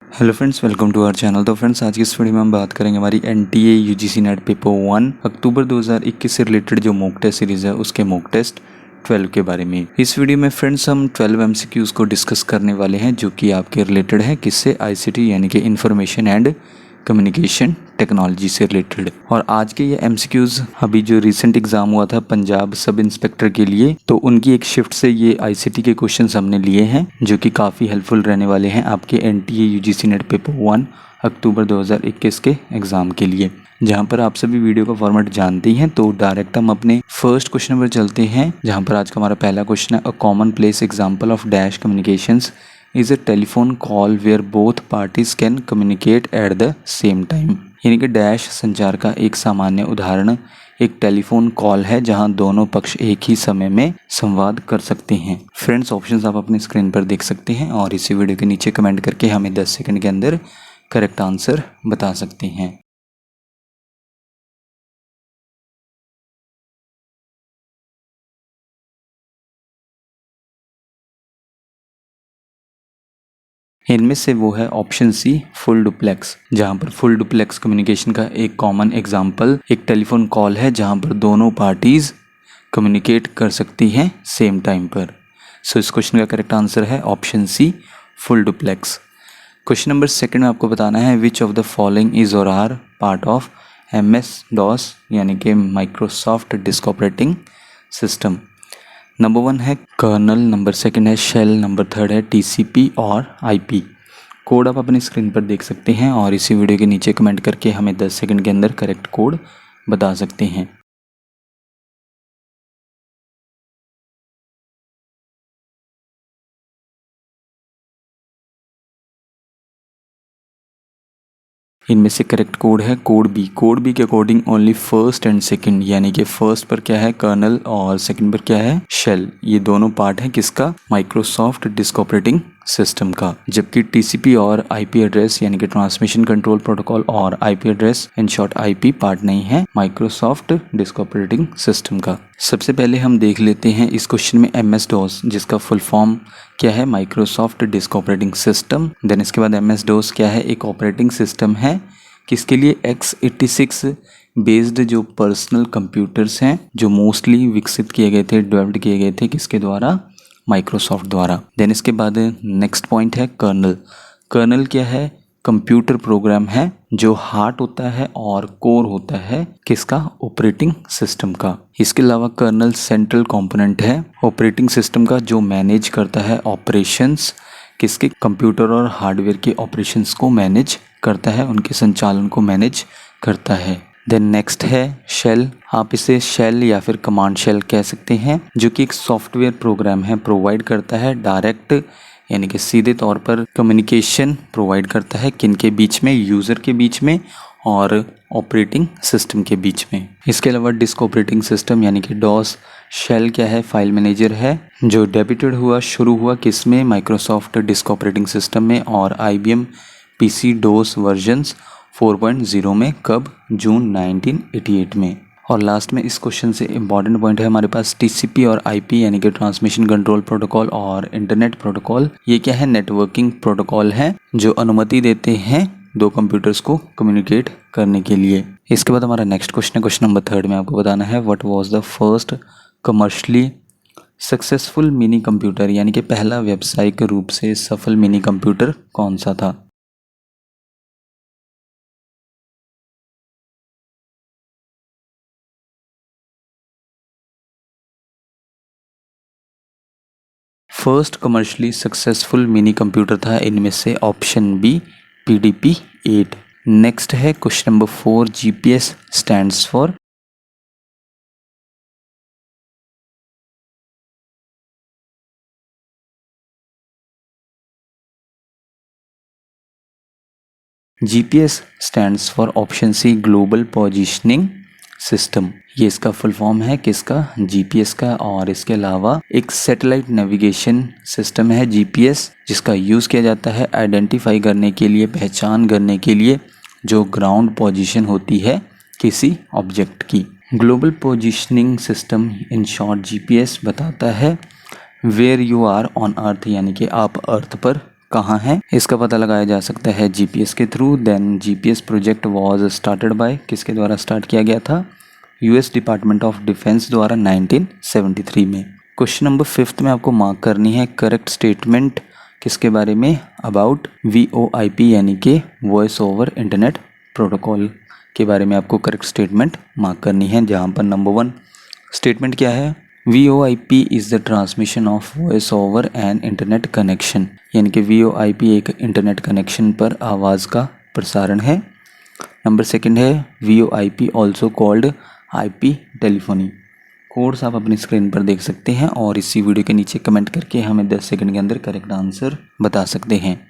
Hello friends, welcome to our channel. तो friends, आज की इस वीडियो में हम बात करेंगे हमारी एनटीए यूजीसी नेट पेपर 1 अक्टूबर 2021 से रिलेटेड जो मॉक टेस्ट सीरीज़ है उसके मॉक टेस्ट 12 के बारे में। इस वीडियो में फ्रेंड्स हम 12 एमसीक्यूज़ को डिस्कस करने वाले हैं जो कि आपके रिलेटेड है किससे, आईसीटी यानी कि इंफॉर्मेशन एंड कम्युनिकेशन टेक्नोलॉजी से रिलेटेड। और आज के ये एमसीक्यूज़ अभी जो रिसेंट एग्जाम हुआ था पंजाब सब इंस्पेक्टर के लिए, तो उनकी एक शिफ्ट से ये आईसीटी के क्वेश्चंस हमने लिए हैं जो कि काफ़ी हेल्पफुल रहने वाले हैं आपके एनटीए यूजीसी नेट पेपर 1 अक्टूबर 2021 के एग्ज़ाम के लिए। जहां पर आप सभी वीडियो का फॉर्मेट जानते हैं, तो डायरेक्ट हम अपने फर्स्ट क्वेश्चन पर चलते हैं, जहां पर आज का हमारा पहला क्वेश्चन है, a common place example of dash communications is a telephone call where both parties can communicate at the same time. यानी कि डैश संचार का एक सामान्य उदाहरण एक टेलीफोन कॉल है जहां दोनों पक्ष एक ही समय में संवाद कर सकते हैं। फ्रेंड्स, ऑप्शंस आप अपनी स्क्रीन पर देख सकते हैं और इसी वीडियो के नीचे कमेंट करके हमें 10 सेकंड के अंदर करेक्ट आंसर बता सकते हैं। इनमें से वो है ऑप्शन सी, फुल डुप्लेक्स, जहां पर फुल डुप्लेक्स कम्युनिकेशन का एक कॉमन एग्जांपल एक टेलीफोन कॉल है जहां पर दोनों पार्टीज कम्युनिकेट कर सकती हैं सेम टाइम पर। सो इस क्वेश्चन का करेक्ट आंसर है option C, full duplex. Question number second में आपको बताना है which of the following is or are part of MS DOS यानी कि Microsoft disk operating system. Number 1 है कर्नल, नंबर सेकंड है शेल, नंबर थर्ड है TCP और IP। कोड आप अपनी स्क्रीन पर देख सकते हैं और इसी वीडियो के नीचे कमेंट करके हमें 10 सेकंड के अंदर करेक्ट कोड बता सकते हैं। इनमें से करेक्ट कोड है कोड बी। कोड बी के according only first and second, यानी कि फर्स्ट पर क्या है कर्नल और सेकंड पर क्या है शेल, ये दोनों पार्ट है किसका, माइक्रोसॉफ्ट डिस्क ऑपरेटिंग सिस्टम का। जबकि TCP और IP एड्रेस यानी कि ट्रांसमिशन कंट्रोल प्रोटोकॉल और IP address in short IP part नहीं है माइक्रोसॉफ्ट डिस्क ऑपरेटिंग सिस्टम का। सबसे पहले हम देख लेते हैं इस क्वेश्चन में MS DOS जिसका फुल फॉर्म क्या है, Microsoft disk operating system. Then इसके बाद MS DOS क्या है, एक ऑपरेटिंग सिस्टम है किसके लिए, x86 बेस्ड जो पर्सनल कंप्यूटर्स हैं जो मोस्टली विकसित किए गए थे, डेवलप्ड किए गए थे किसके द्वारा, माइक्रोसॉफ्ट द्वारा। देन इसके बाद नेक्स्ट पॉइंट है कर्नल। कर्नल क्या है, कंप्यूटर प्रोग्राम है जो हार्ट होता है और कोर होता है किसका, ऑपरेटिंग सिस्टम का। इसके अलावा कर्नल सेंट्रल कंपोनेंट है ऑपरेटिंग सिस्टम का जो मैनेज करता है ऑपरेशंस किसके, कंप्यूटर और हार्डवेयर के ऑपरेशंस को मैनेज करता है, उनके संचालन को मैनेज करता है। देन नेक्स्ट है शेल। आप इसे शेल या फिर कमांड शेल कह सकते हैं, जो कि एक सॉफ्टवेयर प्रोग्राम है, प्रोवाइड करता है डायरेक्ट यानी कि सीधे तौर पर कम्युनिकेशन प्रोवाइड करता है किनके बीच में, यूज़र के बीच में और ऑपरेटिंग सिस्टम के बीच में। इसके अलावा डिस्क ऑपरेटिंग सिस्टम यानी कि DOS शेल क्या है, फाइल मैनेजर है जो डेब्यूटेड हुआ, शुरू हुआ किस में, माइक्रोसॉफ्ट डिस्क ऑपरेटिंग सिस्टम में और IBM PC DOS वर्जन्स 4.0 में, कब, जून 1988 में। और लास्ट में इस क्वेश्चन से इम्पॉर्टेंट पॉइंट है हमारे पास TCP और IP यानी कि ट्रांसमिशन कंट्रोल प्रोटोकॉल और इंटरनेट प्रोटोकॉल। ये क्या है, नेटवर्किंग प्रोटोकॉल है जो अनुमति देते हैं दो कंप्यूटर्स को कम्युनिकेट करने के लिए। इसके बाद हमारा नेक्स्ट क्वेश्चन है, क्वेश्चन नंबर 3 में आपको बताना है what was the first commercially successful mini computer, यानी कि पहला व्यावसायिक रूप से सफल मिनी कंप्यूटर कौन सा था। First commercially successful mini computer था इनमें से ऑप्शन बी, PDP-8। नेक्स्ट है question number 4, GPS stands for. GPS stands for option C, global positioning system. ये इसका फुल फॉर्म है किसका, GPS का। और इसके अलावा एक सैटेलाइट नेविगेशन सिस्टम है GPS जिसका यूज़ किया जाता है आइडेंटिफाई करने के लिए, पहचान करने के लिए जो ग्राउंड पोजीशन होती है किसी ऑब्जेक्ट की। Global positioning system in short GPS बताता है where you are on earth, यानी कि आप अर्थ पर कहाँ है, इसका पता लगाया जा सकता है जीपीएस के through. Then GPS project was started by, किसके द्वारा स्टार्ट किया गया था, यूएस डिपार्टमेंट ऑफ डिफेंस द्वारा 1973 में। क्वेश्चन नंबर 5 में आपको मार्क करनी है करेक्ट स्टेटमेंट, किसके बारे में, अबाउट वीओआईपी यानी कि वॉइस ओवर इंटरनेट प्रोटोकॉल के बारे में आपको करेक्ट स्टेटमेंट मार्क करनी है। जहाँ पर नंबर 1 स्टेटमेंट क्या है, VoIP is the transmission of voice over an internet connection, यानी कि VoIP एक इंटरनेट कनेक्शन पर आवाज़ का प्रसारण है। नंबर 2 है VoIP also called IP telephony. Codes आप अपनी स्क्रीन पर देख सकते हैं और इसी वीडियो के नीचे कमेंट करके हमें 10 सेकंड के अंदर करेक्ट आंसर बता सकते हैं।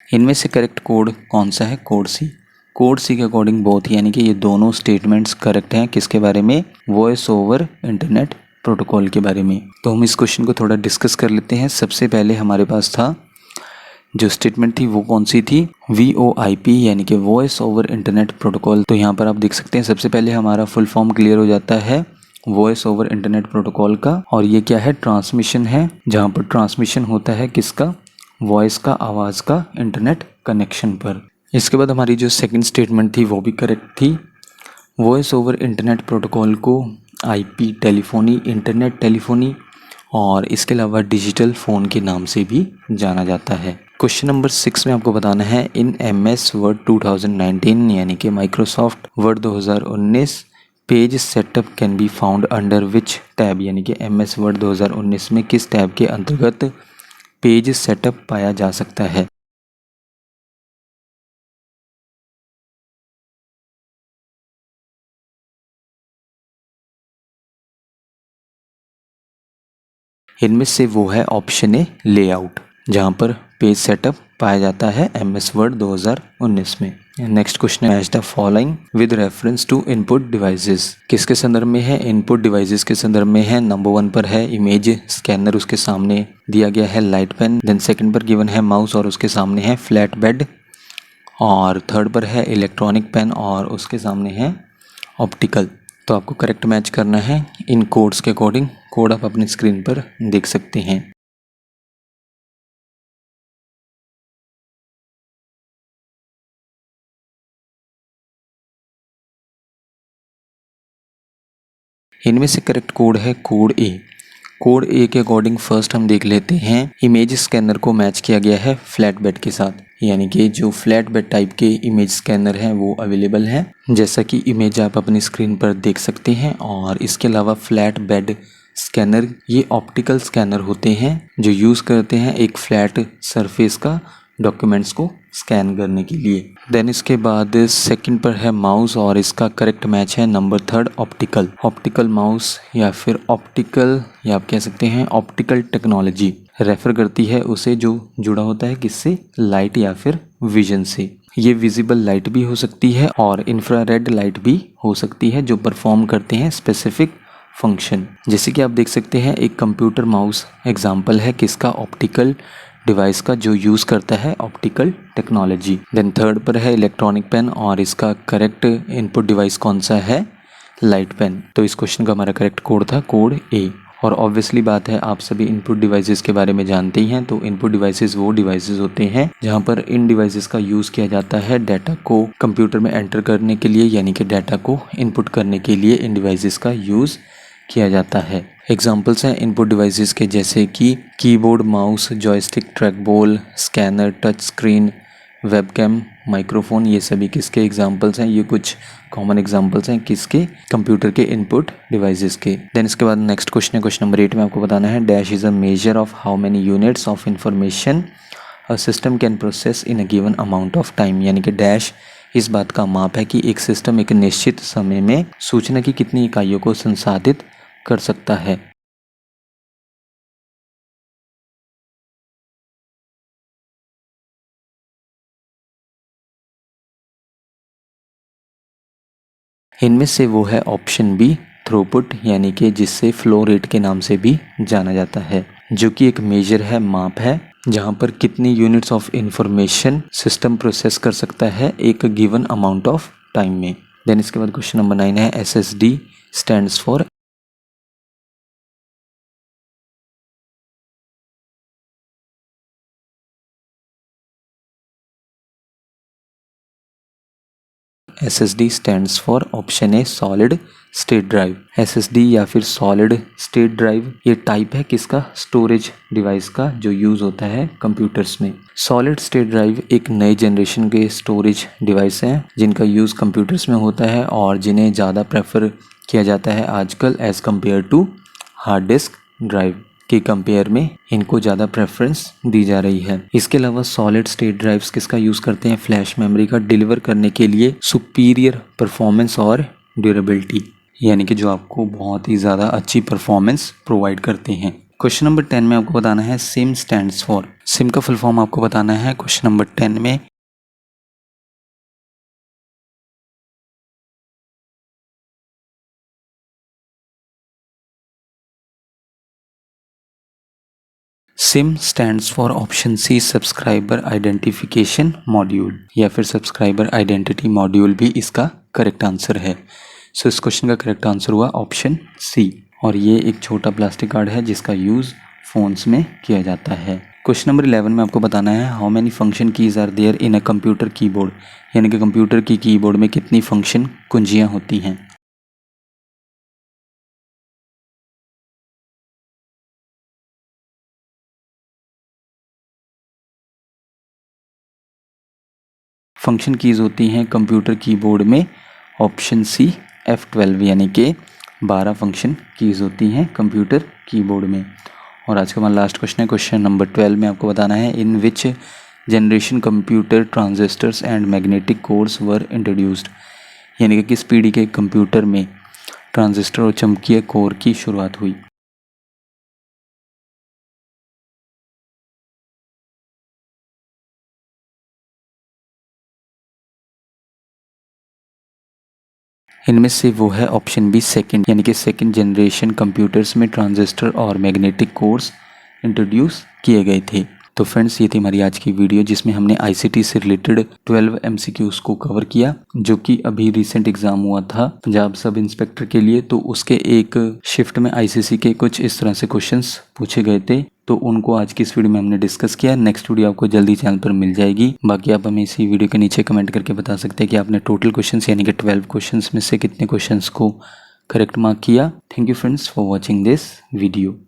इनमें से करेक्ट कोड कौन सा है, कोड सी। कोड सी के अकॉर्डिंग बोथ, यानी कि ये दोनों स्टेटमेंट्स करेक्ट हैं, किसके बारे में, वॉइस ओवर इंटरनेट प्रोटोकॉल के बारे में। तो हम इस क्वेश्चन को थोड़ा डिस्कस कर लेते हैं। सबसे पहले हमारे पास था जो स्टेटमेंट थी वो कौन सी थी, VoIP यानी कि वॉइस ओवर इंटरनेट प्रोटोकॉल। तो यहाँ पर आप देख सकते हैं सबसे पहले हमारा फुल फॉर्म क्लियर हो जाता है वॉइस ओवर इंटरनेट प्रोटोकॉल का, और ये क्या है, ट्रांसमिशन है, जहाँ पर ट्रांसमिशन होता है किसका, वॉइस का, आवाज़ का इंटरनेट कनेक्शन पर। इसके बाद हमारी जो सेकंड स्टेटमेंट थी वो भी करेक्ट थी। वॉइस ओवर इंटरनेट प्रोटोकॉल को IP टेलीफोनी, इंटरनेट टेलीफोनी और इसके अलावा डिजिटल फ़ोन के नाम से भी जाना जाता है। क्वेश्चन नंबर 6 में आपको बताना है इन MS वर्ड 2019 यानी कि Microsoft word 2019 page setup can be found under which tab, यानी कि MS वर्ड 2019 में किस टैब के अंतर्गत पेज सेटअप पाया जा सकता है। इनमें से वो है ऑप्शन ए लेआउट, जहाँ पर पेज सेटअप पाया जाता है MS वर्ड 2019 में। नेक्स्ट क्वेश्चन है match the following with reference to input devices, किसके संदर्भ में है, इनपुट डिवाइसेस के संदर्भ में है। नंबर 1 पर है इमेज स्कैनर, उसके सामने दिया गया है लाइट पेन। देन सेकंड पर गिवन है माउस और उसके सामने है फ्लैट बेड, और थर्ड पर है इलेक्ट्रॉनिक पेन और उसके सामने है ऑप्टिकल। तो आपको करेक्ट मैच करना है इन कोड्स के अकॉर्डिंग। कोड आप अपनी स्क्रीन पर देख सकते हैं। इनमें से करेक्ट कोड है कोड ए। कोड ए के अकॉर्डिंग फर्स्ट हम देख लेते हैं इमेज स्कैनर को मैच किया गया है फ्लैट बेड के साथ, यानी कि जो फ्लैट बेड टाइप के इमेज स्कैनर हैं वो अवेलेबल हैं, जैसा कि इमेज आप अपनी स्क्रीन पर देख सकते हैं। और इसके अलावा फ्लैट बेड स्कैनर ये ऑप्टिकल स्कैनर होते हैं जो यूज़ करते हैं एक फ्लैट सरफेस का डॉक्यूमेंट्स को स्कैन करने के लिए। देन इसके बाद सेकंड पर है माउस और इसका करेक्ट मैच है नंबर 3 ऑप्टिकल। ऑप्टिकल माउस या फिर ऑप्टिकल या आप कह सकते हैं ऑप्टिकल टेक्नोलॉजी रेफर करती है उसे जो जुड़ा होता है किससे, लाइट या फिर विजन से। ये विजिबल लाइट भी हो सकती है और इंफ्रारेड लाइट भी हो सकती है जो परफॉर्म करते हैं स्पेसिफिक फंक्शन। जैसे कि आप देख सकते हैं एक कंप्यूटर माउस एग्जाम्पल है किसका, ऑप्टिकल डिवाइस का जो यूज़ करता है ऑप्टिकल टेक्नोलॉजी। देन थर्ड पर है इलेक्ट्रॉनिक पेन और इसका करेक्ट इनपुट डिवाइस कौन सा है, लाइट पेन। तो इस क्वेश्चन का हमारा करेक्ट कोड था कोड ए। और ऑब्वियसली बात है आप सभी इनपुट डिवाइसेस के बारे में जानते ही हैं। तो इनपुट डिवाइसेस वो डिवाइसेस होते हैं जहां पर इन डिवाइसेस का यूज़ किया जाता है डाटा को कंप्यूटर में एंटर करने के लिए, यानी कि डाटा को इनपुट करने के लिए इन डिवाइसेस का यूज़ किया जाता है। एग्जाम्पल्स हैं इनपुट डिवाइसेस के, जैसे कि keyboard, mouse, joystick, trackball, scanner, touch screen, webcam, microphone. ये सभी किसके एग्जाम्पल्स हैं, ये कुछ कॉमन एग्जाम्पल्स हैं किसके, कंप्यूटर के इनपुट डिवाइसेस के। देन इसके बाद नेक्स्ट क्वेश्चन है क्वेश्चन नंबर 8 में आपको बताना है dash is a measure of how many units of information a system can process in a given amount of time, यानी कि डैश इस बात का माप है कि एक सिस्टम एक निश्चित समय में सूचना की कितनी इकाइयों को संसाधित कर सकता है। इनमें से वो है ऑप्शन बी थ्रूपुट, यानी कि जिससे फ्लो रेट के नाम से भी जाना जाता है, जो कि एक मेजर है, माप है, जहां पर कितनी units of information system process कर सकता है एक गिवन अमाउंट ऑफ टाइम में। देन इसके बाद क्वेश्चन नंबर 9 है SSD stands for SSD stands for option A solid state drive. SSD या फिर सॉलिड स्टेट ड्राइव ये टाइप है किसका, स्टोरेज डिवाइस का जो यूज़ होता है कंप्यूटर्स में। सॉलिड स्टेट ड्राइव एक नए जनरेशन के स्टोरेज डिवाइस हैं जिनका यूज़ कंप्यूटर्स में होता है और जिन्हें ज़्यादा प्रेफर किया जाता है आजकल as compare to hard disk drive के कंपेयर में इनको ज़्यादा प्रेफरेंस दी जा रही है। इसके अलावा सॉलिड स्टेट ड्राइव्स किसका यूज़ करते हैं, फ्लैश मेमोरी का डिलीवर करने के लिए सुपीरियर परफॉर्मेंस और ड्यूरेबिलिटी, यानी कि जो आपको बहुत ही ज़्यादा अच्छी परफॉर्मेंस प्रोवाइड करते हैं। क्वेश्चन नंबर 10 में आपको बताना है सिम स्टैंड्स फॉर। सिम का फुल फॉर्म आपको बताना है क्वेश्चन नंबर 10 में। SIM stands for option C subscriber identification module या फिर सब्सक्राइबर आइडेंटिटी मॉड्यूल भी इसका करेक्ट आंसर है। सो इस क्वेश्चन का करेक्ट आंसर हुआ ऑप्शन सी। और ये एक छोटा प्लास्टिक कार्ड है जिसका यूज़ फ़ोन्स में किया जाता है। क्वेश्चन नंबर 11 में आपको बताना है how many function keys are there in a computer keyboard, यानी कि कंप्यूटर की कीबोर्ड में कितनी फंक्शन कुंजियाँ होती हैं। फंक्शन कीज़ होती हैं कंप्यूटर कीबोर्ड में ऑप्शन सी F12, यानी कि 12 फंक्शन कीज़ होती हैं कंप्यूटर कीबोर्ड में। और आज का हमारा लास्ट क्वेश्चन है क्वेश्चन नंबर 12 में आपको बताना है in which generation computer transistors and magnetic cores were introduced, यानी कि किस पीढ़ी के कंप्यूटर में ट्रांजिस्टर और चुंबकीय कोर की शुरुआत हुई। इनमें से वो है ऑप्शन बी सेकंड, यानी कि सेकंड जनरेशन कंप्यूटर्स में ट्रांजिस्टर और मैग्नेटिक कोर्स इंट्रोड्यूस किए गए थे। तो फ्रेंड्स ये थी हमारी आज की वीडियो जिसमें हमने ICT से रिलेटेड 12 MCQs को कवर किया जो कि अभी रिसेंट एग्जाम हुआ था पंजाब सब इंस्पेक्टर के लिए। तो उसके एक शिफ्ट में ICC के कुछ इस तरह से क्वेश्चंस पूछे गए थे, तो उनको आज की इस वीडियो में हमने डिस्कस किया। नेक्स्ट वीडियो आपको जल्दी चैनल पर मिल जाएगी। बाकी आप हमें इसी वीडियो के नीचे कमेंट करके बता सकते हैं कि आपने टोटल क्वेश्चंस यानी कि 12 क्वेश्चंस में से कितने क्वेश्चंस को करेक्ट मार्क किया। Thank you friends for watching this video.